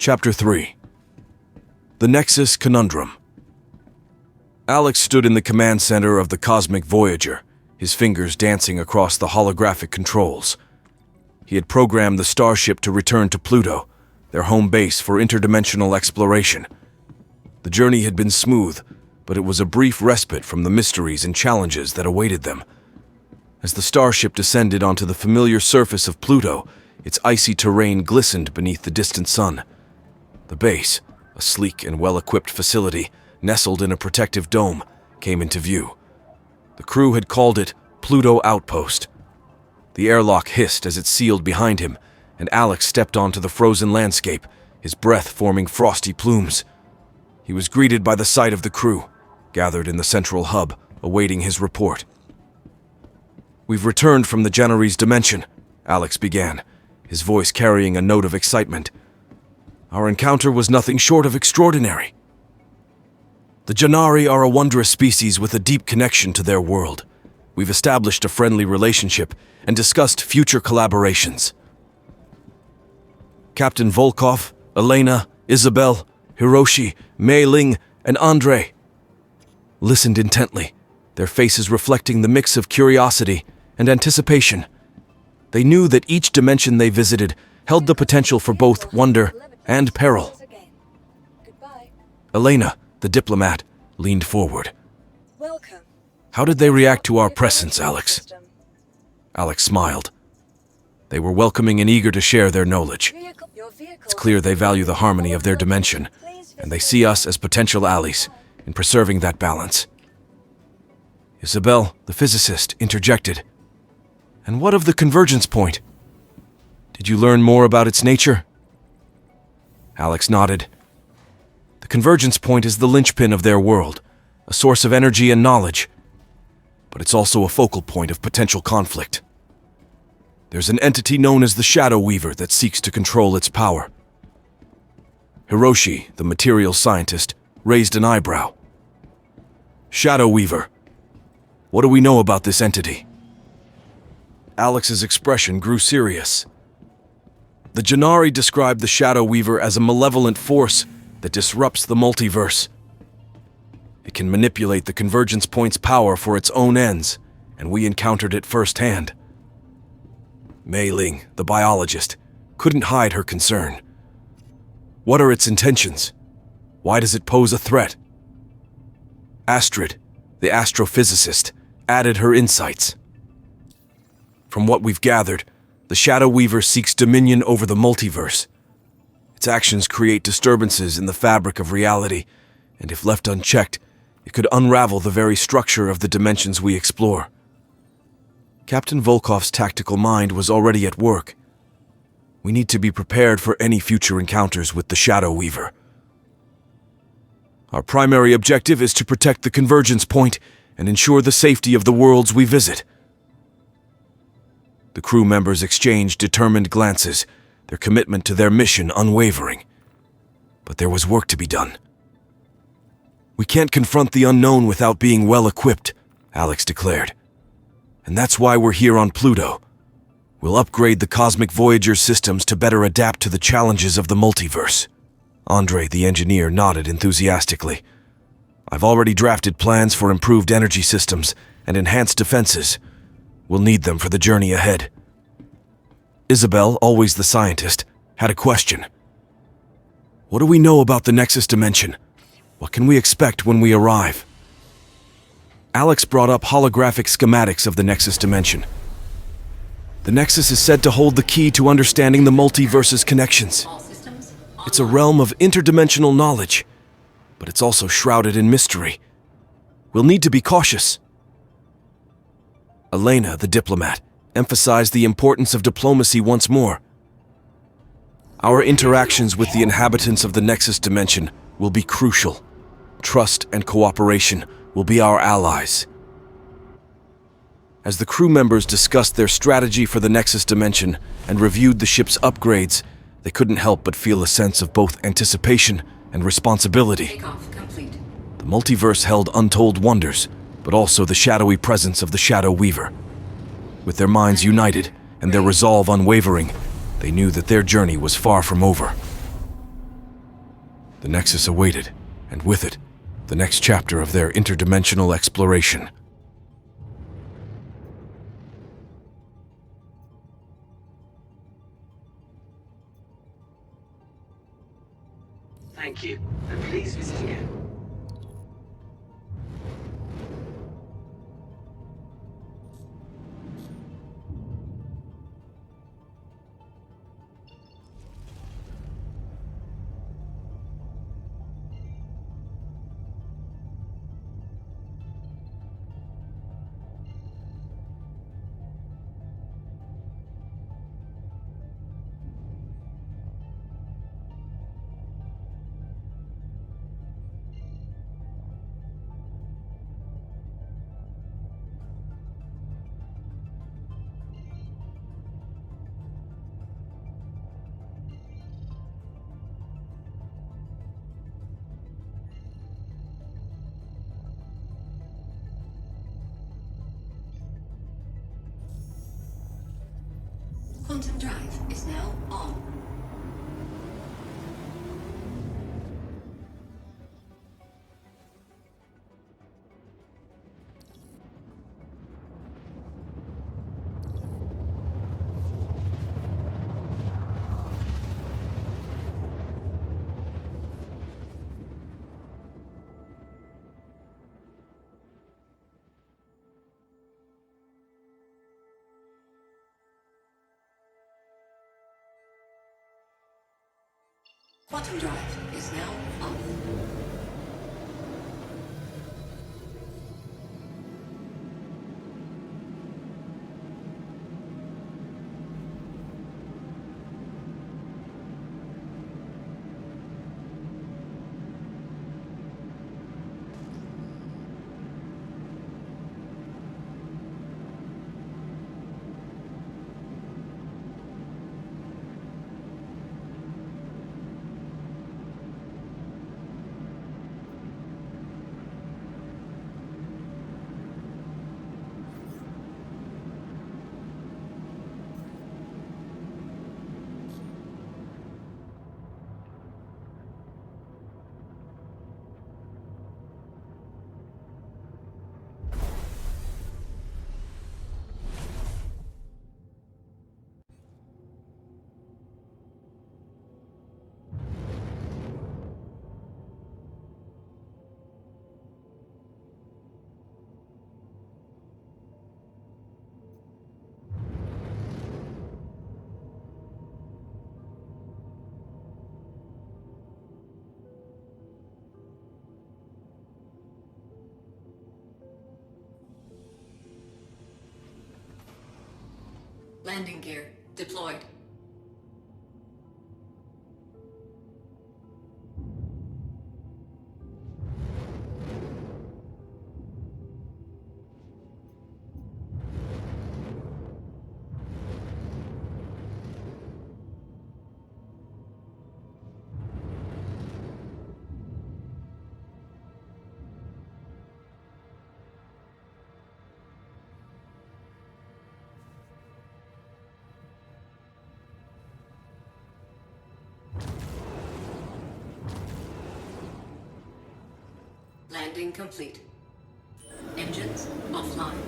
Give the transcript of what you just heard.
Chapter 3. The Nexus Conundrum. Alex stood in the command center of the Cosmic Voyager, his fingers dancing across the holographic controls. He had programmed the starship to return to Pluto, their home base for interdimensional exploration. The journey had been smooth, but it was a brief respite from the mysteries and challenges that awaited them. As the starship descended onto the familiar surface of Pluto, its icy terrain glistened beneath the distant sun. The base, a sleek and well-equipped facility nestled in a protective dome, came into view. The crew had called it Pluto Outpost. The airlock hissed as it sealed behind him, and Alex stepped onto the frozen landscape, his breath forming frosty plumes. He was greeted by the sight of the crew, gathered in the central hub, awaiting his report. "We've returned from the Janari's dimension," Alex began, his voice carrying a note of excitement. "Our encounter was nothing short of extraordinary. The Janari are a wondrous species with a deep connection to their world. We've established a friendly relationship and discussed future collaborations." Captain Volkov, Elena, Isabel, Hiroshi, Mei Ling, and Andre listened intently, their faces reflecting the mix of curiosity and anticipation. They knew that each dimension they visited held the potential for both wonder and peril. Elena, the diplomat, leaned forward. Welcome. "How did they react to our presence, Alex?" Alex smiled. They were welcoming and eager to share their knowledge. It's clear they value the harmony of their dimension, and they see us as potential allies in preserving that balance. Isabel, the physicist, interjected. "And what of the convergence point? Did you learn more about its nature?" Alex nodded. The convergence point is the linchpin of their world, a source of energy and knowledge, but it's also a focal point of potential conflict. There's an entity known as the Shadow Weaver that seeks to control its power. Hiroshi, the materials scientist, raised an eyebrow. "Shadow Weaver. What do we know about this entity?" Alex's expression grew serious. The Janari described the Shadow Weaver as a malevolent force that disrupts the multiverse. It can manipulate the convergence point's power for its own ends, and we encountered it firsthand. Mei Ling, the biologist, couldn't hide her concern. "What are its intentions? Why does it pose a threat?" Astrid, the astrophysicist, added her insights. "From what we've gathered, the Shadow Weaver seeks dominion over the multiverse. Its actions create disturbances in the fabric of reality, and if left unchecked, it could unravel the very structure of the dimensions we explore." Captain Volkov's tactical mind was already at work. We need to be prepared for any future encounters with the Shadow Weaver. Our primary objective is to protect the convergence point and ensure the safety of the worlds we visit. The crew members exchanged determined glances, their commitment to their mission unwavering. But there was work to be done. "We can't confront the unknown without being well equipped," Alex declared. "And that's why we're here on Pluto. We'll upgrade the Cosmic Voyager systems to better adapt to the challenges of the multiverse." Andre, the engineer, nodded enthusiastically. "I've already drafted plans for improved energy systems and enhanced defenses. We'll need them for the journey ahead." Isabel, always the scientist, had a question. "What do we know about the Nexus dimension? What can we expect when we arrive?" Alex brought up holographic schematics of the Nexus dimension. "The Nexus is said to hold the key to understanding the multiverse's connections. It's a realm of interdimensional knowledge, but it's also shrouded in mystery. We'll need to be cautious." Elena, the diplomat, emphasized the importance of diplomacy once more. "Our interactions with the inhabitants of the Nexus dimension will be crucial. Trust and cooperation will be our allies." As the crew members discussed their strategy for the Nexus dimension and reviewed the ship's upgrades, they couldn't help but feel a sense of both anticipation and responsibility. Takeoff complete. The multiverse held untold wonders, but also the shadowy presence of the Shadow Weaver. With their minds united and their resolve unwavering, they knew that their journey was far from over. The Nexus awaited, and with it, the next chapter of their interdimensional exploration. Thank you, and please visit again. Quantum drive is now on. Quantum drive is now on. Landing gear deployed. Landing complete. Engines offline.